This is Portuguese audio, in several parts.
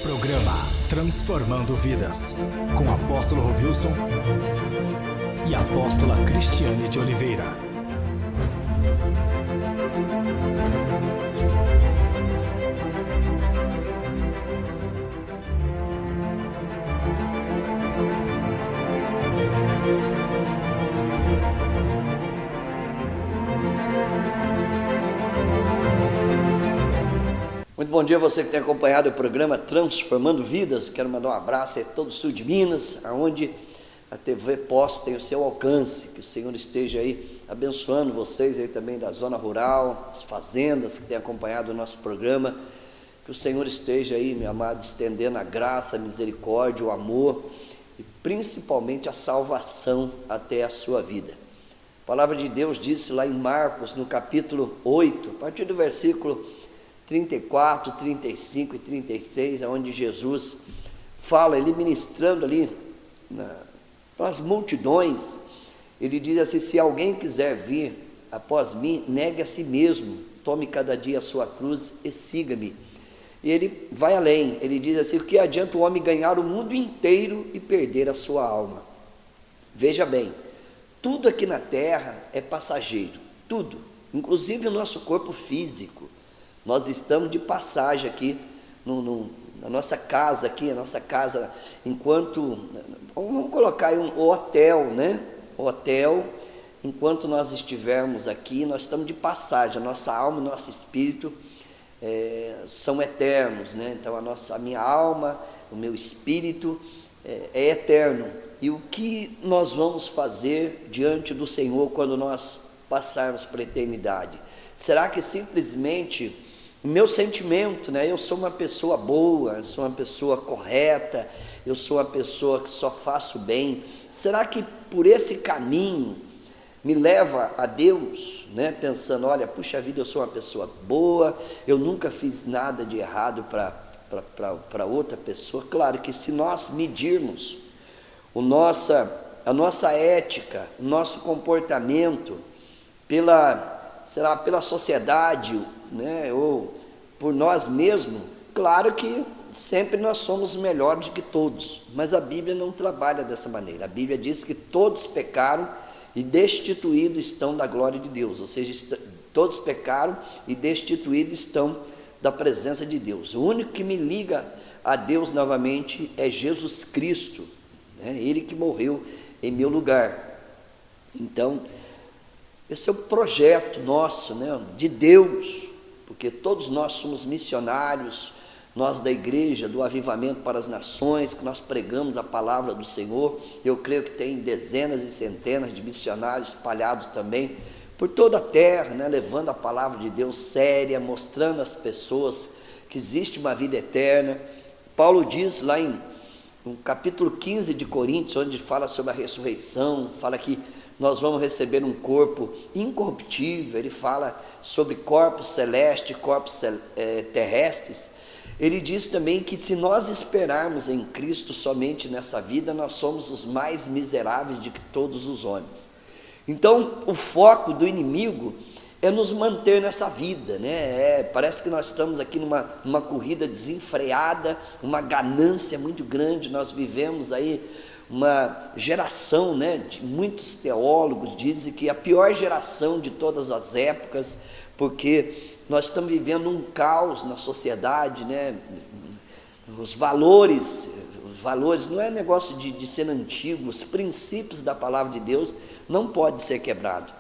Programa Transformando Vidas, com apóstolo Rovilson e apóstola Cristiane de Oliveira. Muito bom dia a você que tem acompanhado o programa Transformando Vidas. Quero mandar um abraço a todo o sul de Minas, onde a TV Pós tem o seu alcance. Que o Senhor esteja aí abençoando vocês aí também da zona rural, as fazendas que têm acompanhado o nosso programa. Que o Senhor esteja aí, meu amado, estendendo a graça, a misericórdia, o amor e principalmente a salvação até a sua vida. A palavra de Deus disse lá em Marcos, no capítulo 8, a partir do versículo 34, 35 e 36, onde Jesus fala, ele ministrando ali para as multidões, ele diz assim: se alguém quiser vir após mim, negue a si mesmo, tome cada dia a sua cruz e siga-me. E ele vai além, ele diz assim: o que adianta o homem ganhar o mundo inteiro e perder a sua alma? Veja bem, tudo aqui na terra é passageiro, tudo, inclusive o nosso corpo físico. Nós estamos de passagem aqui na nossa casa, enquanto, vamos colocar aí um hotel, né? O hotel, enquanto nós estivermos aqui, nós estamos de passagem, a nossa alma e o nosso espírito são eternos, né? Então a minha alma, o meu espírito é eterno. E o que nós vamos fazer diante do Senhor quando nós passarmos para a eternidade? Será que simplesmente o meu sentimento, né? Eu sou uma pessoa boa, eu sou uma pessoa correta, eu sou uma pessoa que só faço bem. Será que por esse caminho me leva a Deus, né? Pensando, olha, puxa vida, eu sou uma pessoa boa, eu nunca fiz nada de errado para outra pessoa. Claro que se nós medirmos a nossa ética, o nosso comportamento pela sociedade, né, ou por nós mesmos, claro que sempre nós somos melhores do que todos, mas a Bíblia não trabalha dessa maneira. A Bíblia diz que todos pecaram e destituídos estão da glória de Deus, ou seja, todos pecaram e destituídos estão da presença de Deus. O único que me liga a Deus novamente é Jesus Cristo, né? Ele que morreu em meu lugar. Então, esse é o projeto nosso, né, de Deus, porque todos nós somos missionários, nós da igreja, do avivamento para as nações, que nós pregamos a palavra do Senhor. Eu creio que tem dezenas e centenas de missionários espalhados também por toda a terra, né, levando a palavra de Deus séria, mostrando às pessoas que existe uma vida eterna. Paulo diz lá no capítulo 15 de Coríntios, onde fala sobre a ressurreição, fala que nós vamos receber um corpo incorruptível. Ele fala sobre corpos celestes, corpos terrestres. Ele diz também que se nós esperarmos em Cristo somente nessa vida, nós somos os mais miseráveis de todos os homens. Então, o foco do inimigo é nos manter nessa vida, né? Parece que nós estamos aqui numa corrida desenfreada, uma ganância muito grande. Nós vivemos aí uma geração, né, de muitos teólogos dizem que a pior geração de todas as épocas, porque nós estamos vivendo um caos na sociedade, né? Os valores não é negócio de ser antigo, os princípios da palavra de Deus não podem ser quebrados.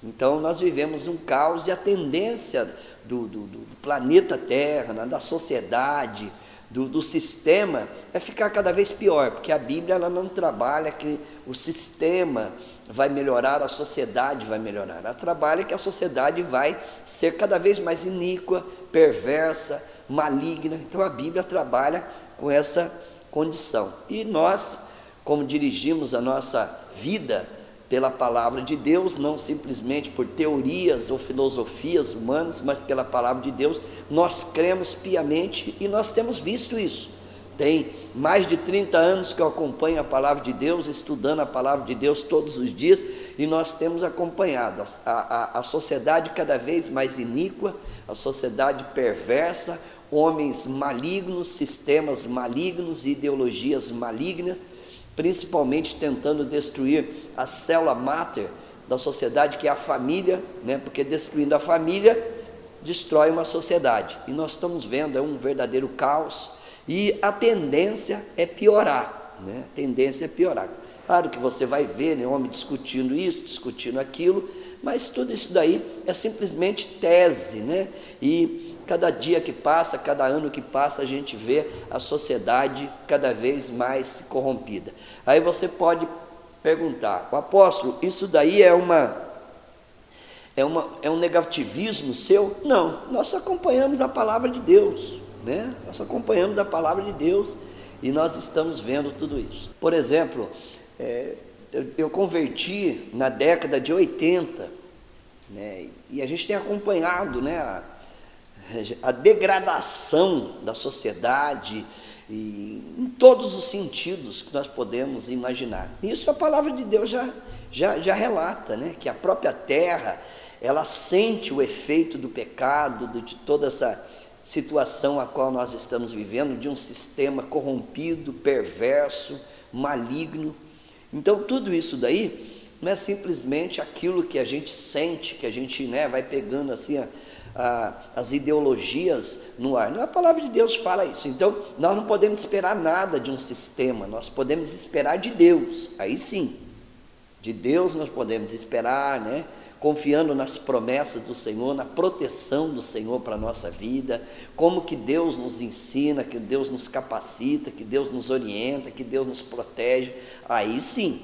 Então nós vivemos um caos, e a tendência do planeta Terra, né, da sociedade, do sistema, é ficar cada vez pior, porque a Bíblia ela não trabalha que o sistema vai melhorar, a sociedade vai melhorar. Ela trabalha que a sociedade vai ser cada vez mais iníqua, perversa, maligna. Então a Bíblia trabalha com essa condição. E nós, como dirigimos a nossa vida pela palavra de Deus, não simplesmente por teorias ou filosofias humanas, mas pela palavra de Deus, nós cremos piamente e nós temos visto isso. Tem mais de 30 anos que eu acompanho a palavra de Deus, estudando a palavra de Deus todos os dias, e nós temos acompanhado a sociedade cada vez mais iníqua, a sociedade perversa, homens malignos, sistemas malignos, ideologias malignas, principalmente tentando destruir a célula máter da sociedade, que é a família, né? Porque destruindo a família, destrói uma sociedade. E nós estamos vendo, é um verdadeiro caos, e a tendência é piorar, né? A tendência é piorar. Claro que você vai ver, né, homem discutindo isso, discutindo aquilo, mas tudo isso daí é simplesmente tese, né? E cada dia que passa, cada ano que passa, a gente vê a sociedade cada vez mais corrompida. Aí você pode perguntar: o apóstolo, isso daí é um negativismo seu? Não, nós acompanhamos a palavra de Deus, né? Nós acompanhamos a palavra de Deus e nós estamos vendo tudo isso. Por exemplo, eu converti na década de 80, né? E a gente tem acompanhado, né, a degradação da sociedade, e em todos os sentidos que nós podemos imaginar. Isso a palavra de Deus já relata, né? Que a própria terra, ela sente o efeito do pecado, de toda essa situação a qual nós estamos vivendo, de um sistema corrompido, perverso, maligno. Então tudo isso daí não é simplesmente aquilo que a gente sente, que a gente, né, vai pegando assim as ideologias no ar. Não, a palavra de Deus fala isso. Então nós não podemos esperar nada de um sistema, nós podemos esperar de Deus. Aí sim, de Deus nós podemos esperar, né? Confiando nas promessas do Senhor, na proteção do Senhor para a nossa vida, como que Deus nos ensina, que Deus nos capacita, que Deus nos orienta, que Deus nos protege. Aí sim,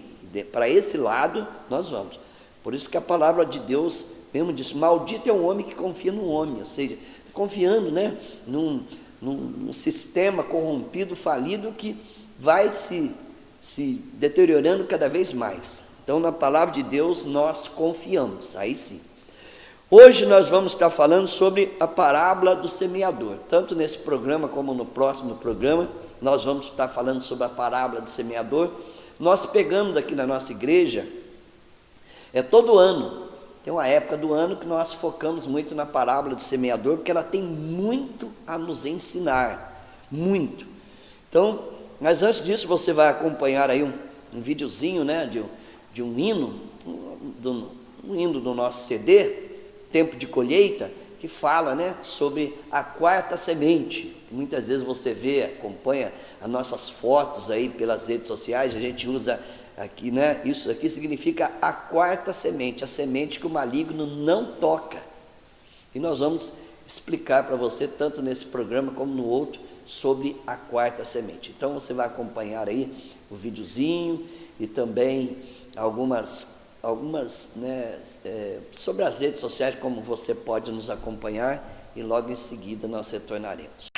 para esse lado nós vamos. Por isso que a palavra de Deus mesmo diz: maldito é o homem que confia no homem, ou seja, confiando, né, num sistema corrompido, falido, que vai se deteriorando cada vez mais. Então, na palavra de Deus nós confiamos, aí sim. Hoje nós vamos estar falando sobre a parábola do semeador. Tanto nesse programa como no próximo programa, nós vamos estar falando sobre a parábola do semeador. Nós pegamos aqui na nossa igreja, todo ano, tem uma época do ano que nós focamos muito na parábola do semeador, porque ela tem muito a nos ensinar, muito. Então, mas antes disso, você vai acompanhar aí um videozinho, né, de um hino, um hino do nosso CD, Tempo de Colheita, que fala, né, sobre a quarta semente. Muitas vezes você vê, acompanha as nossas fotos aí pelas redes sociais, a gente usa aqui, né, isso aqui significa a quarta semente, a semente que o maligno não toca. E nós vamos explicar para você, tanto nesse programa como no outro, sobre a quarta semente. Então você vai acompanhar aí o videozinho e também algumas, né, sobre as redes sociais, como você pode nos acompanhar, e logo em seguida nós retornaremos.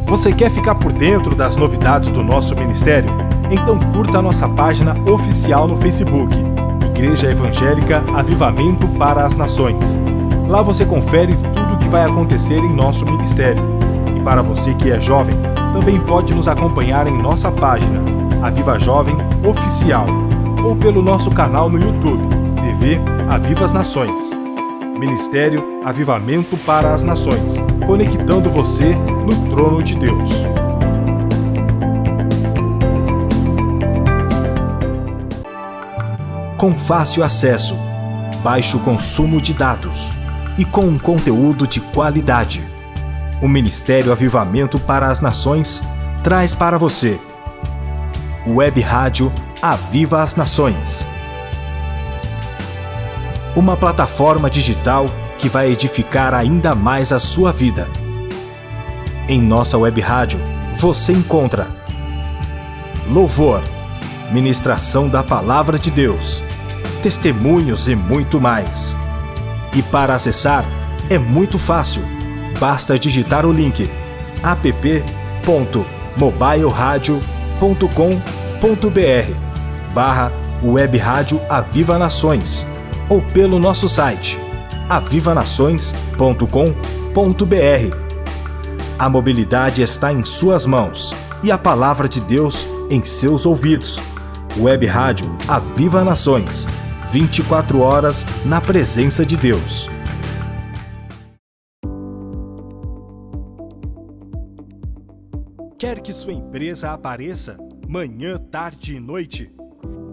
Você quer ficar por dentro das novidades do nosso ministério? Então curta a nossa página oficial no Facebook, Igreja Evangélica Avivamento para as Nações. Lá você confere tudo o que vai acontecer em nosso ministério. E para você que é jovem, também pode nos acompanhar em nossa página, Aviva Jovem Oficial, ou pelo nosso canal no YouTube, TV Aviva as Nações. Ministério Avivamento para as Nações, conectando você no trono de Deus. Com fácil acesso, baixo consumo de dados e com um conteúdo de qualidade, o Ministério Avivamento para as Nações traz para você Web Rádio Aviva as Nações. Uma plataforma digital que vai edificar ainda mais a sua vida. Em nossa web rádio, você encontra louvor, ministração da Palavra de Deus, testemunhos e muito mais. E para acessar, é muito fácil. Basta digitar o link app.mobileradio.com.br/Web Rádio Aviva Nações ou pelo nosso site avivanações.com.br. A mobilidade está em suas mãos e a palavra de Deus em seus ouvidos. Web Rádio Aviva Nações, 24 horas na presença de Deus. Quer que sua empresa apareça manhã, tarde e noite?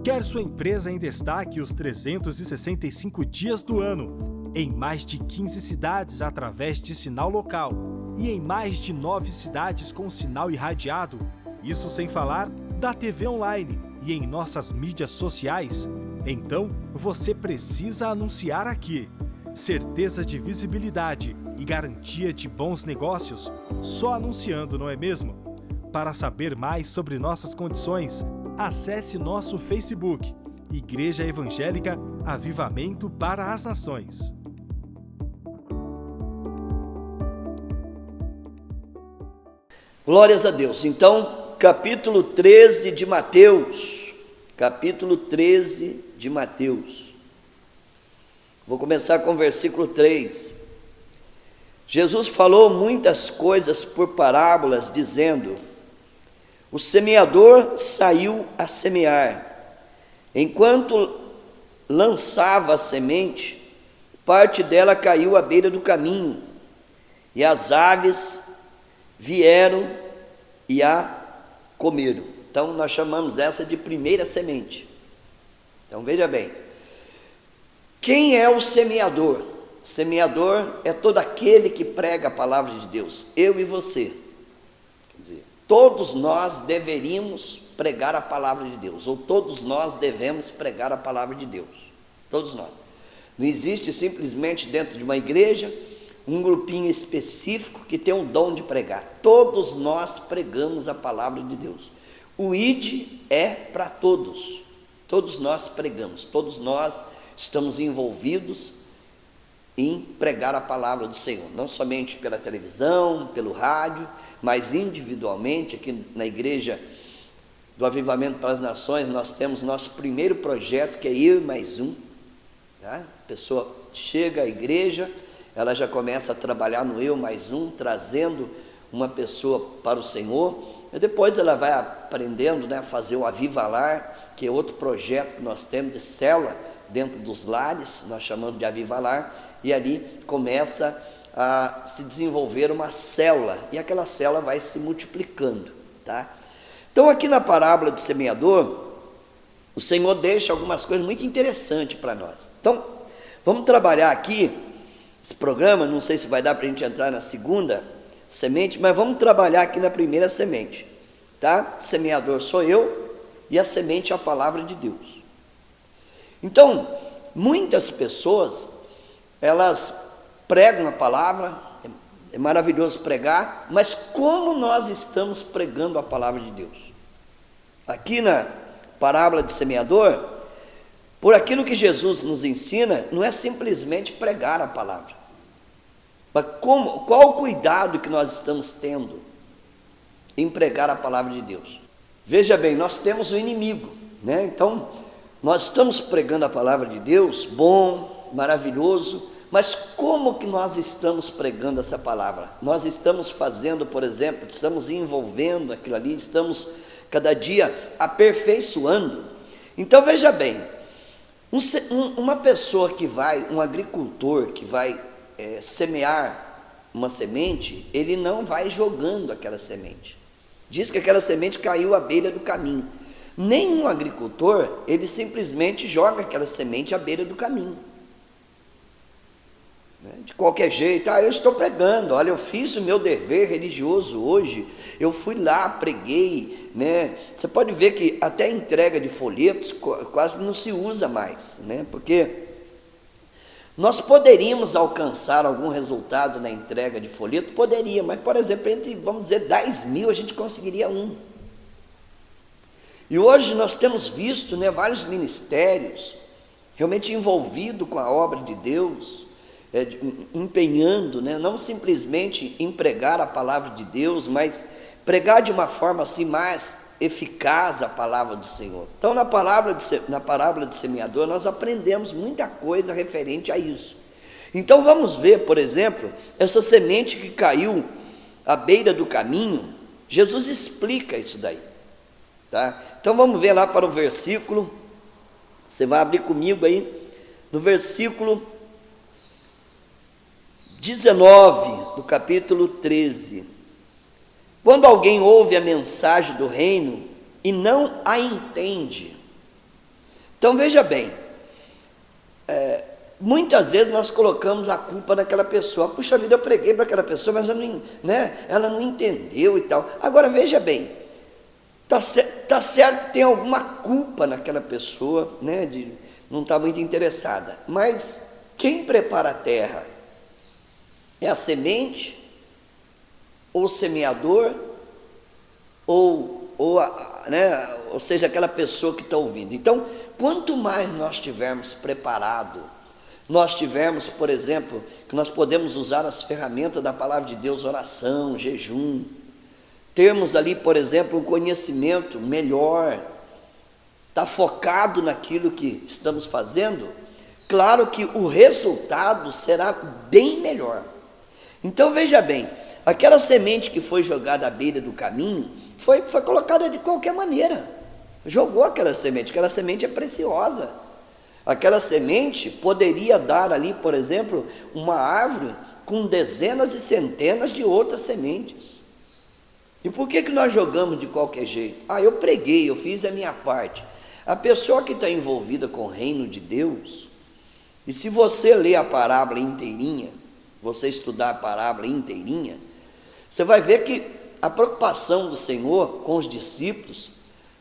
Quer sua empresa em destaque os 365 dias do ano, em mais de 15 cidades através de sinal local e em mais de 9 cidades com sinal irradiado? Isso sem falar da TV online e em nossas mídias sociais? Então, você precisa anunciar aqui. Certeza de visibilidade e garantia de bons negócios, só anunciando, não é mesmo? Para saber mais sobre nossas condições, acesse nosso Facebook, Igreja Evangélica Avivamento para as Nações. Glórias a Deus. Então, capítulo 13 de Mateus. Capítulo 13 de Mateus. Vou começar com o versículo 3. Jesus falou muitas coisas por parábolas, dizendo: o semeador saiu a semear. Enquanto lançava a semente, parte dela caiu à beira do caminho, e as aves vieram e a comeram. Então nós chamamos essa de primeira semente. Então veja bem, quem é o semeador? Semeador é todo aquele que prega a palavra de Deus, eu e você. Quer dizer, todos nós deveríamos pregar a palavra de Deus, ou todos nós devemos pregar a palavra de Deus, todos nós. Não existe simplesmente dentro de uma igreja um grupinho específico que tem o dom de pregar. Todos nós pregamos a palavra de Deus. O ID é para todos, todos nós pregamos, todos nós estamos envolvidos em pregar a palavra do Senhor, não somente pela televisão, pelo rádio, mas individualmente. Aqui na Igreja do Avivamento para as Nações, nós temos nosso primeiro projeto, que é Eu e Mais Um. Tá? A pessoa chega à igreja, ela já começa a trabalhar no Eu Mais Um, trazendo uma pessoa para o Senhor, e depois ela vai aprendendo, né, a fazer o Avivalar, que é outro projeto que nós temos de célula dentro dos lares, nós chamamos de Avivalar, e ali começa a se desenvolver uma célula, e aquela célula vai se multiplicando, tá? Então aqui na parábola do semeador, o Senhor deixa algumas coisas muito interessantes para nós. Então, vamos trabalhar aqui, esse programa, não sei se vai dar para a gente entrar na segunda semente, mas vamos trabalhar aqui na primeira semente, tá? Semeador sou eu, e a semente é a palavra de Deus. Então, muitas pessoas, elas pregam a palavra, é maravilhoso pregar, mas como nós estamos pregando a palavra de Deus? Aqui na parábola de semeador, por aquilo que Jesus nos ensina, não é simplesmente pregar a palavra, mas qual o cuidado que nós estamos tendo em pregar a palavra de Deus. Veja bem, nós temos o inimigo, né? Então, nós estamos pregando a palavra de Deus, bom, maravilhoso, mas como que nós estamos pregando essa palavra? Nós estamos fazendo, por exemplo, estamos envolvendo aquilo ali, estamos cada dia aperfeiçoando. Então veja bem, uma pessoa que vai, um agricultor que vai semear uma semente, ele não vai jogando aquela semente. Diz que aquela semente caiu à beira do caminho. Nenhum agricultor, ele simplesmente joga aquela semente à beira do caminho. De qualquer jeito, eu estou pregando, olha, eu fiz o meu dever religioso hoje, eu fui lá, preguei, né? Você pode ver que até a entrega de folhetos quase não se usa mais, né? Porque nós poderíamos alcançar algum resultado na entrega de folheto, poderia, mas, por exemplo, entre, vamos dizer, 10 mil, a gente conseguiria um. E hoje nós temos visto, né, vários ministérios realmente envolvidos com a obra de Deus, empenhando, né, não simplesmente em pregar a palavra de Deus, mas pregar de uma forma assim mais eficaz a palavra do Senhor. Então, na parábola do semeador, nós aprendemos muita coisa referente a isso. Então, vamos ver, por exemplo, essa semente que caiu à beira do caminho. Jesus explica isso daí, tá? Então, vamos ver lá para o versículo, você vai abrir comigo aí, no versículo 19 do capítulo 13. Quando alguém ouve a mensagem do reino e não a entende. Então veja bem, muitas vezes nós colocamos a culpa naquela pessoa. Puxa vida, eu preguei para aquela pessoa, mas ela não entendeu e tal. Agora veja bem, tá certo que tem alguma culpa naquela pessoa, né, de não estar muito interessada, mas quem prepara a terra é a semente, ou o semeador, ou seja, aquela pessoa que está ouvindo. Então, quanto mais nós tivermos preparado, nós tivermos, por exemplo, que nós podemos usar as ferramentas da palavra de Deus, oração, jejum, termos ali, por exemplo, um conhecimento melhor, está focado naquilo que estamos fazendo, claro que o resultado será bem melhor. Então veja bem, aquela semente que foi jogada à beira do caminho, foi colocada de qualquer maneira, jogou aquela semente é preciosa, aquela semente poderia dar ali, por exemplo, uma árvore com dezenas e centenas de outras sementes. E por que nós jogamos de qualquer jeito? Eu preguei, eu fiz a minha parte. A pessoa que está envolvida com o reino de Deus, e se você ler a parábola inteirinha, você estudar a parábola inteirinha, você vai ver que a preocupação do Senhor com os discípulos,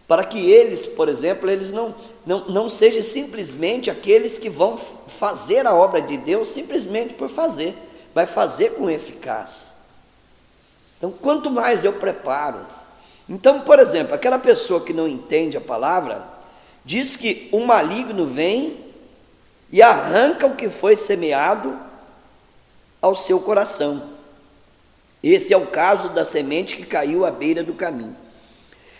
para que eles, por exemplo, eles não sejam simplesmente aqueles que vão fazer a obra de Deus simplesmente por fazer, vai fazer com eficácia. Então, quanto mais eu preparo. Então, por exemplo, aquela pessoa que não entende a palavra, diz que o maligno vem e arranca o que foi semeado ao seu coração. Esse é o caso da semente que caiu à beira do caminho.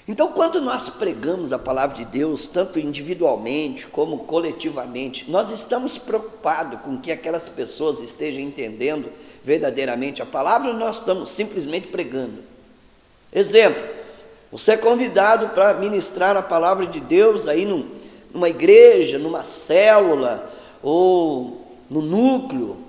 Então, quando nós pregamos a palavra de Deus, tanto individualmente como coletivamente, nós estamos preocupados com que aquelas pessoas estejam entendendo verdadeiramente a palavra, ou nós estamos simplesmente pregando? Exemplo, você é convidado para ministrar a palavra de Deus aí numa igreja, numa célula, ou no núcleo.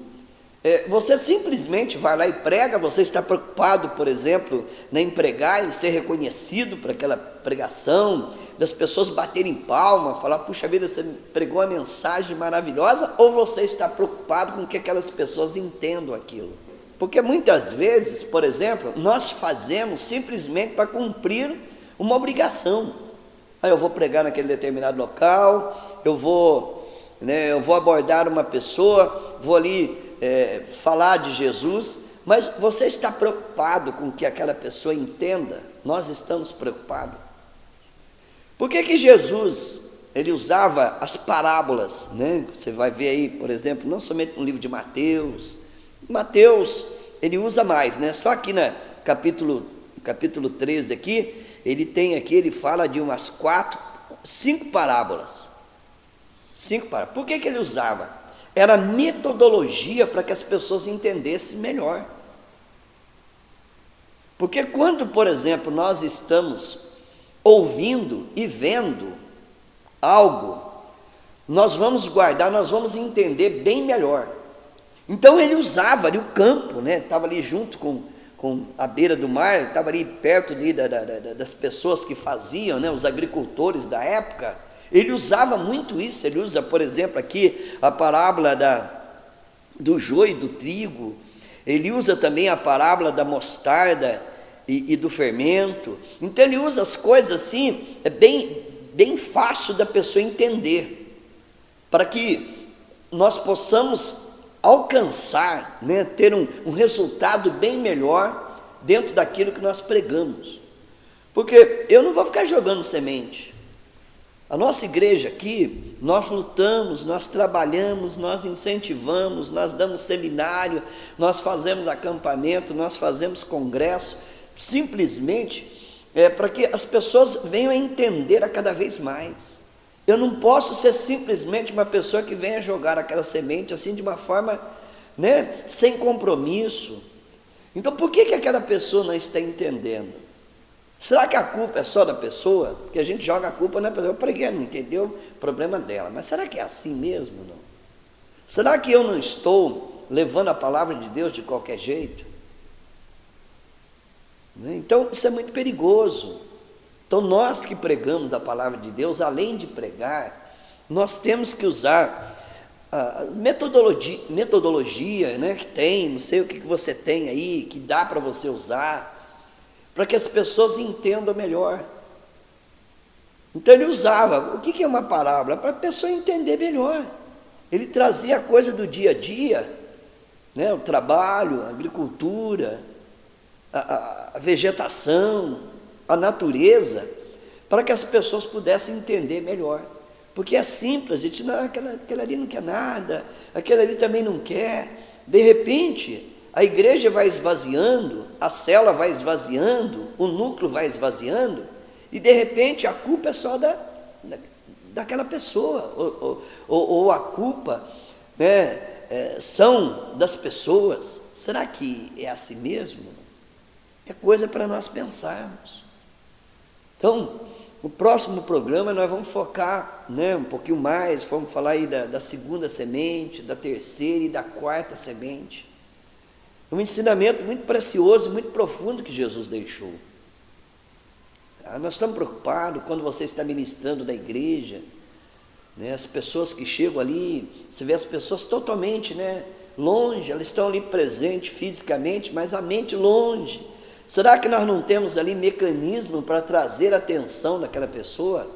Você simplesmente vai lá e prega, você está preocupado, por exemplo, em pregar e ser reconhecido por aquela pregação, das pessoas baterem palma, falar, puxa vida, você pregou uma mensagem maravilhosa, ou você está preocupado com que aquelas pessoas entendam aquilo? Porque muitas vezes, por exemplo, nós fazemos simplesmente para cumprir uma obrigação. Eu vou pregar naquele determinado local, eu vou abordar uma pessoa, vou ali falar de Jesus, mas você está preocupado com que aquela pessoa entenda? Nós estamos preocupados. Por que Jesus, ele usava as parábolas, né? Você vai ver aí, por exemplo, não somente no livro de Mateus, ele usa mais, né? Só aqui no capítulo capítulo 13 aqui, ele fala de umas 5 parábolas. 5 parábolas. Por que ele usava? Era metodologia para que as pessoas entendessem melhor. Porque quando, por exemplo, nós estamos ouvindo e vendo algo, nós vamos guardar, nós vamos entender bem melhor. Então ele usava ali o campo, né? Estava ali junto com a beira do mar, estava ali perto ali das pessoas que faziam, né? Os agricultores da época. Ele usava muito isso. Ele usa, por exemplo, aqui a parábola do joio e do trigo. Ele usa também a parábola da mostarda e do fermento. Então ele usa as coisas assim, é bem fácil da pessoa entender, para que nós possamos alcançar, né, ter um resultado bem melhor dentro daquilo que nós pregamos. Porque eu não vou ficar jogando semente. A nossa igreja aqui, nós lutamos, nós trabalhamos, nós incentivamos, nós damos seminário, nós fazemos acampamento, nós fazemos congresso, simplesmente para que as pessoas venham a entender a cada vez mais. Eu não posso ser simplesmente uma pessoa que venha jogar aquela semente assim de uma forma, né, sem compromisso. Então por que aquela pessoa não está entendendo? Será que a culpa é só da pessoa? Porque a gente joga a culpa na pessoa. Eu preguei, não entendeu, o problema dela. Mas será que é assim mesmo? Não? Será que eu não estou levando a palavra de Deus de qualquer jeito? Então isso é muito perigoso. Então nós que pregamos a palavra de Deus, além de pregar, nós temos que usar a metodologia, né, que tem, não sei o que você tem aí, que dá para você usar, para que as pessoas entendam melhor. Então ele usava, o que é uma parábola? Para a pessoa entender melhor. Ele trazia a coisa do dia a dia, né, o trabalho, a agricultura, a vegetação, a natureza, para que as pessoas pudessem entender melhor. Porque é simples, a gente, não, aquele ali não quer nada, aquele ali também não quer. De repente, a igreja vai esvaziando, a célula vai esvaziando, o núcleo vai esvaziando, e de repente a culpa é só daquela pessoa, ou a culpa, né, são das pessoas. Será que é assim mesmo? É coisa para nós pensarmos. Então, no próximo programa nós vamos focar, né, um pouquinho mais, vamos falar aí da segunda semente, da terceira e da quarta semente. É um ensinamento muito precioso e muito profundo que Jesus deixou. Nós estamos preocupados quando você está ministrando da igreja, né, as pessoas que chegam ali, você vê as pessoas totalmente, né, longe, elas estão ali presentes fisicamente, mas a mente longe. Será que nós não temos ali mecanismo para trazer a atenção daquela pessoa?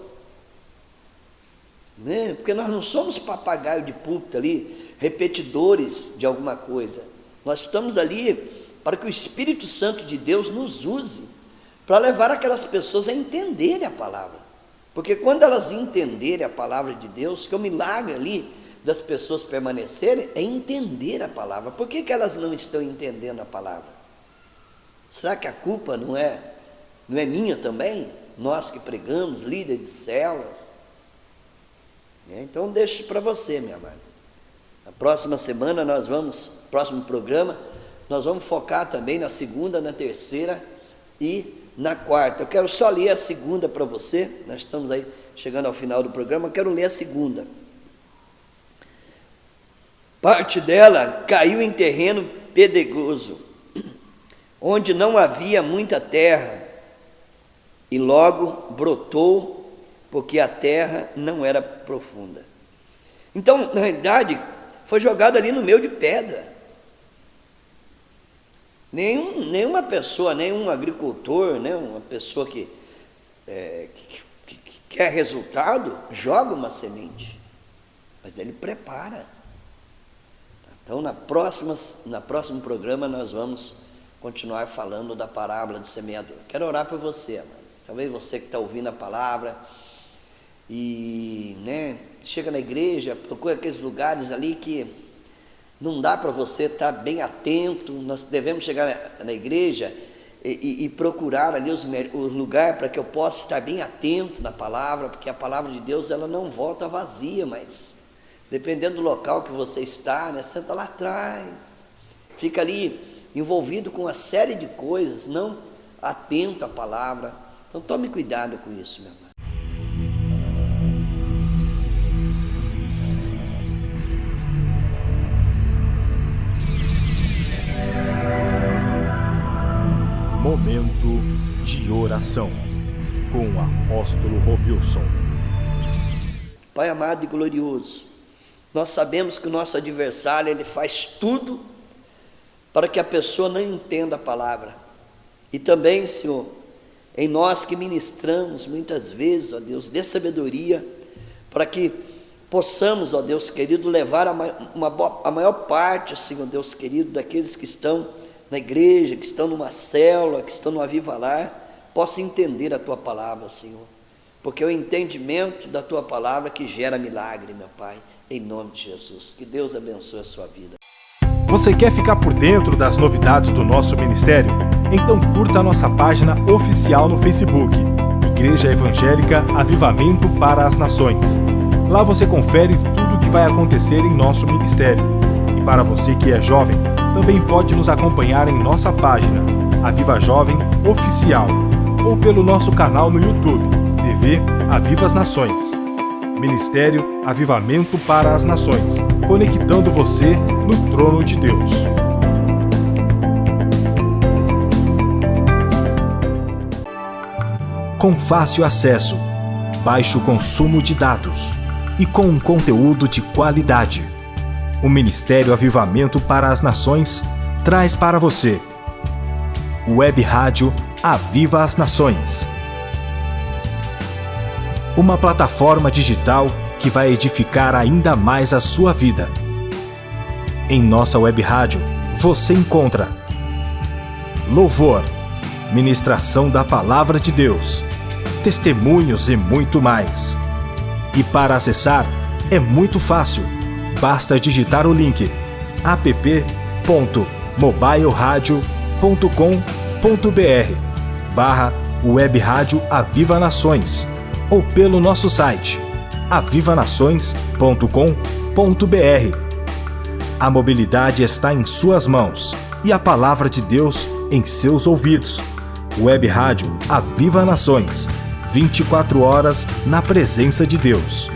Né? Porque nós não somos papagaio de púlpito ali, repetidores de alguma coisa. Nós estamos ali para que o Espírito Santo de Deus nos use para levar aquelas pessoas a entenderem a palavra. Porque quando elas entenderem a palavra de Deus, que é o milagre ali das pessoas permanecerem, é entender a palavra. Por que elas não estão entendendo a palavra? Será que a culpa não é minha também? Nós que pregamos, líderes de células. Então deixo para você, minha amada. Na próxima semana próximo programa, nós vamos focar também na segunda, na terceira e na quarta. Eu quero só ler a segunda para você. Nós estamos aí chegando ao final do programa, eu quero ler a segunda. Parte dela caiu em terreno pedregoso, onde não havia muita terra, e logo brotou, porque a terra não era profunda. Então, na realidade, foi jogado ali no meio de pedra. Nenhuma pessoa, nenhum agricultor, né, uma pessoa que quer resultado, joga uma semente, mas ele prepara. Então, no próximo programa, nós vamos continuar falando da parábola do semeador. Quero orar por você, amado. Talvez você que está ouvindo a palavra e, né, chega na igreja, procura aqueles lugares ali que não dá para você estar bem atento. Nós devemos chegar na igreja e procurar ali o lugar para que eu possa estar bem atento na palavra, porque a palavra de Deus ela não volta vazia, mas dependendo do local que você está, né, senta lá atrás, fica ali envolvido com uma série de coisas, não atento à palavra. Então tome cuidado com isso, meu irmão. Momento de oração com o apóstolo Rovilson. Pai amado e glorioso, nós sabemos que o nosso adversário ele faz tudo para que a pessoa não entenda a palavra. E também, Senhor, em nós que ministramos muitas vezes, ó Deus, dê sabedoria para que possamos, ó Deus querido, levar a maior parte, Senhor Deus querido, daqueles que estão na igreja, que estão numa célula, que estão no Aviva Lar, possa entender a Tua palavra, Senhor, porque é o entendimento da Tua palavra que gera milagre, meu Pai, em nome de Jesus. Que Deus abençoe a sua vida. Você quer ficar por dentro das novidades do nosso ministério? Então curta a nossa página oficial no Facebook, Igreja Evangélica Avivamento para as Nações. Lá você confere tudo o que vai acontecer em nosso ministério. E para você que é jovem, também pode nos acompanhar em nossa página, Aviva Jovem Oficial, ou pelo nosso canal no YouTube, TV Aviva as Nações. Ministério Avivamento para as Nações, conectando você no trono de Deus. Com fácil acesso, baixo consumo de dados e com um conteúdo de qualidade, o Ministério Avivamento para as Nações traz para você Web Rádio Aviva as Nações. Uma plataforma digital que vai edificar ainda mais a sua vida. Em nossa web rádio, você encontra louvor, ministração da Palavra de Deus, testemunhos e muito mais. E para acessar, é muito fácil. Basta digitar o link app.mobileradio.com.br/Web Rádio Aviva Nações ou pelo nosso site avivanações.com.br. A mobilidade está em suas mãos e a palavra de Deus em seus ouvidos. Web Rádio Aviva Nações, 24 horas na presença de Deus.